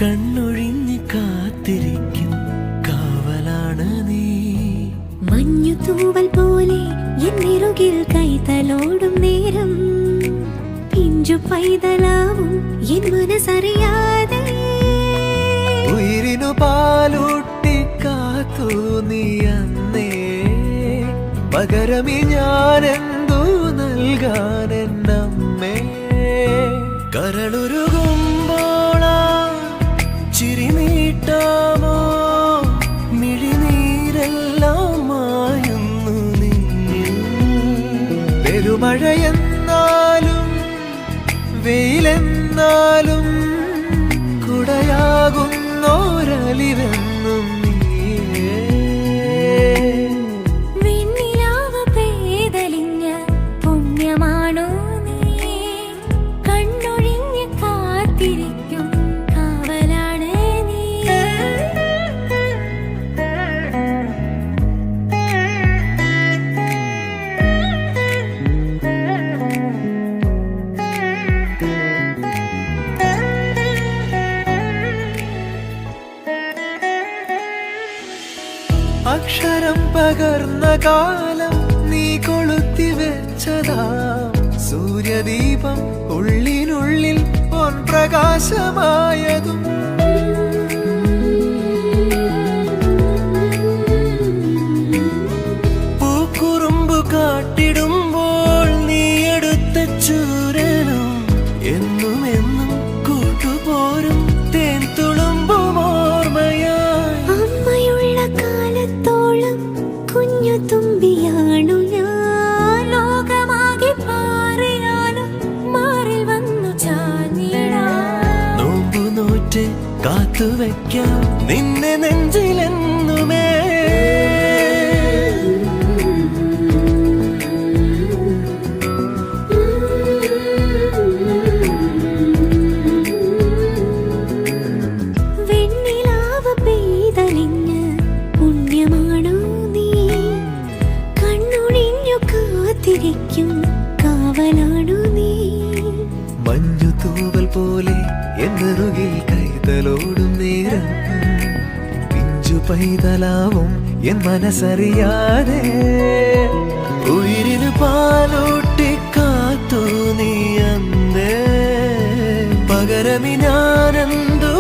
കണ്ണൊഴിഞ്ഞ് കാത്തിരിക്കും കാവലാണ് നീ. മഞ്ഞു തൂവൽ പോലെ എന്നിറുകിൽ കൈതലോടും നേരം പിഞ്ചു പൈതലാവും എൻ മനസ്സറിയാതെ. ഉയിരിനു പാലൂട്ടി കാത്തു നീ അന്നേ, പകരമി ഞാനെന്തു നൽകാനെന്നമ്മേ. കരളുരുകുമ്പോളാ ചിരി നീട്ടാമോ, മിഴിനീരെല്ലാം മായുന്നു നിന്നിൽ. പെരുമഴയെന്നാലും വെയിലെന്നാലും കുടയാകുന്നോരലിവെന്നും നീയേ. വെണ്ണിലാവ് പേതലിഞ്ഞ പുണ്യമാണോ നീ, കണ്ണൊഴിഞ്ഞ് കാത്തിരിക്കും കാവലാണ് നീ. അക്ഷരം പകർന്ന കാലം നീ കൊളുത്തി വെച്ചതാം സൂര്യദീപം ഉള്ളിനുള്ളിൽ പൊൻപ്രകാശമായതും. പൂക്കുറുമ്പു കാട്ടിടുമ്പോൾ നീ എടുത്ത ചൂരനും എന്നും എന്നും കൂട്ടുപോരും തേൻ തുളുമ്പും ഓർമ്മയായി. അമ്മയുള്ള കാലത്തോളം കുഞ്ഞു തുമ്പിയാണു ഞാൻ, ലോകമാകെ പാറിയാലും മാറിൽ വന്നു ചാഞ്ഞിടാം. നോമ്പു നോറ്റ് കാത്തുവെക്കാം നിന്നെ നെഞ്ചിലെന്നുമേ. വെണ്ണിലാവ് പെയ്തലിഞ്ഞ പുണ്യമാണോ നീ, കണ്ണൊഴിഞ്ഞു കാത്തിരിക്കും കാവലാണു നീ. മഞ്ഞു തൂവൽ പോലെ എന്നറുകിൽ കൈതലോടും നേരം പിഞ്ചു പൈതലാവും എൻ മനസ്സറിയാതെ. ഉയിരിന് പാലൂട്ടി കാത്തു നീ അന്നേ, പകരമി ഞാനെന്തു